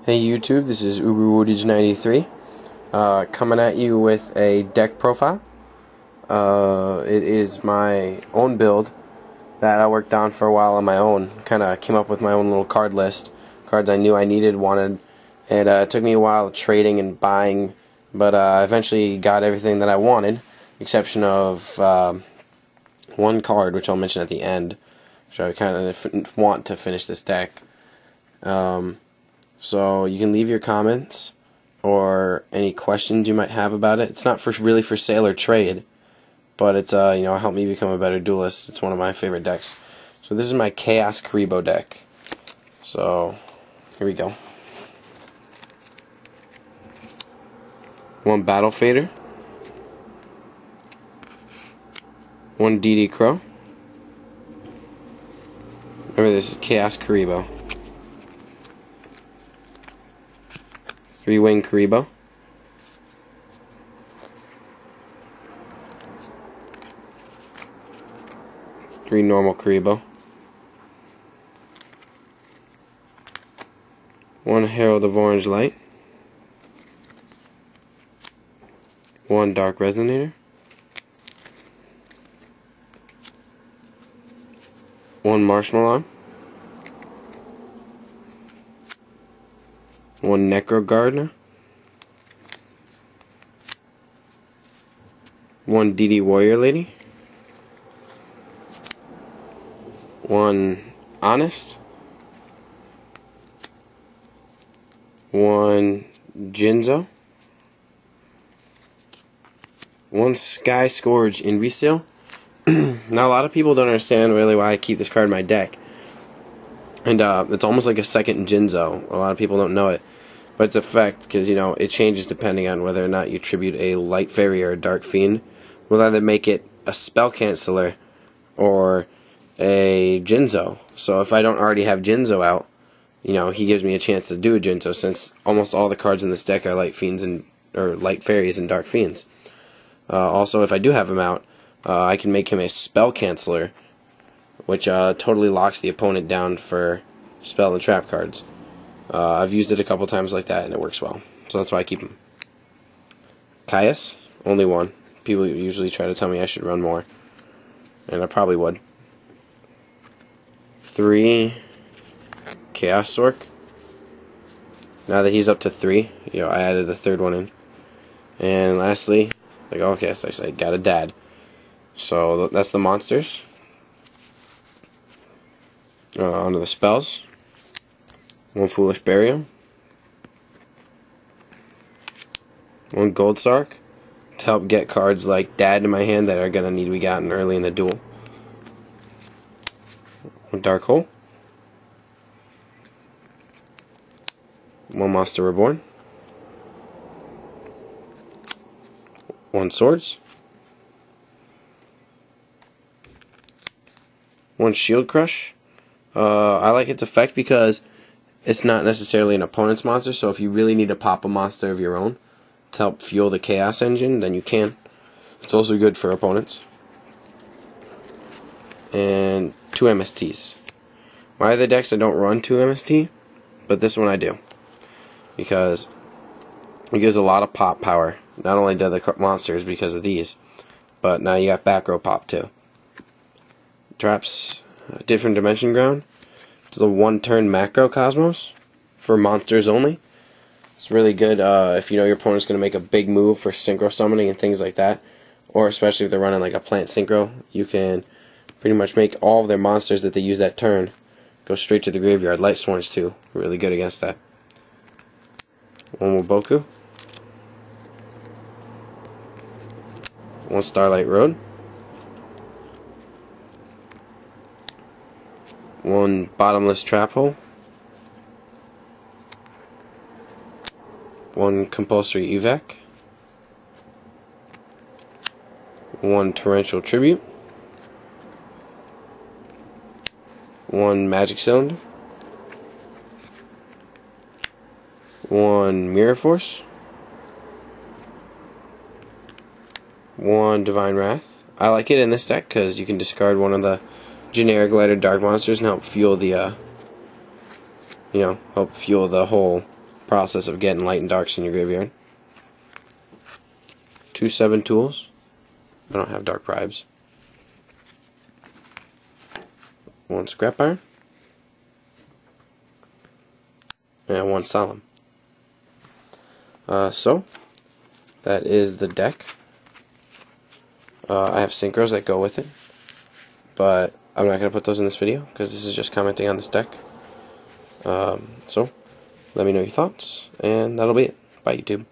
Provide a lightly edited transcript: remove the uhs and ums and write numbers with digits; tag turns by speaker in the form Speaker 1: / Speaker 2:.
Speaker 1: Hey YouTube, this is UberWootage93 coming at you with a deck profile. It is my own build that I worked on for a while on my own. Kind of came up with my own little card list. Cards I knew I needed, wanted, and it took me a while trading and buying, but I eventually got everything that I wanted, exception of one card, which I'll mention at the end, which I kind of want to finish this deck. So you can leave your comments or any questions you might have about it. It's not really for sale or trade, but it's helped me become a better duelist. It's one of my favorite decks. So this is my Chaos Kuriboh deck. So here we go. One Battle Fader, one DD Crow. Remember, this is Chaos Kuriboh. 3-wing Kuriboh. Three normal Kuriboh. One Herald of Orange Light. One Dark Resonator. One Marshmallow. One Necro Gardener. One DD Warrior Lady. One Honest. One Jinzo. One Sky Scourge in resale. Now a lot of people don't understand really why I keep this card in my deck. And it's almost like a second Jinzo. A lot of people don't know it. But it's effect, because it changes depending on whether or not you tribute a Light Fairy or a Dark Fiend. We'll either make it a Spell Canceller or a Jinzo. So if I don't already have Jinzo out, he gives me a chance to do a Jinzo, since almost all the cards in this deck are Light Fiends or Light Fairies and Dark Fiends. Also, if I do have him out, I can make him a Spell Canceller, which totally locks the opponent down for spell and trap cards. I've used it a couple times like that, and it works well. So that's why I keep him. Caius, only one. People usually try to tell me I should run more, and I probably would. 3 Chaos Sork. Now that he's up to 3, I added the third one in. And lastly, okay, so I got a dad. So that's the monsters. Onto the spells. One Foolish Burial. One Gold Sark to help get cards like Dad in my hand that are going to need to be gotten early in the duel. One Dark Hole. One Monster Reborn. One Swords. One Shield Crush. I like its effect because it's not necessarily an opponent's monster, so if you really need to pop a monster of your own to help fuel the Chaos Engine, then you can. It's also good for opponents. And 2 MSTs. My other decks I don't run 2 MST, but this one I do, because it gives a lot of pop power. Not only to the monsters because of these, but now you got back row pop too. Traps different dimension ground. It's a 1-turn macro Cosmos for monsters only. It's really good if your opponent's going to make a big move for synchro summoning and things like that, or especially if they're running like a plant synchro. You can pretty much make all of their monsters that they use that turn go straight to the graveyard. Light Sworns too, really good against that. One Woboku. One Starlight Road. One Bottomless Trap Hole. One Compulsory Evac. One Torrential Tribute. One Magic Cylinder. One Mirror Force. One Divine Wrath. I like it in this deck because you can discard one of the generic lighter dark monsters and help fuel the help fuel the whole process of getting light and darks in your graveyard. 2 7 tools. I don't have dark bribes. 1 scrap iron. And 1 solemn. So, that is the deck. I have synchros that go with it, but I'm not going to put those in this video because this is just commenting on this deck. So, let me know your thoughts, and that'll be it. Bye, YouTube.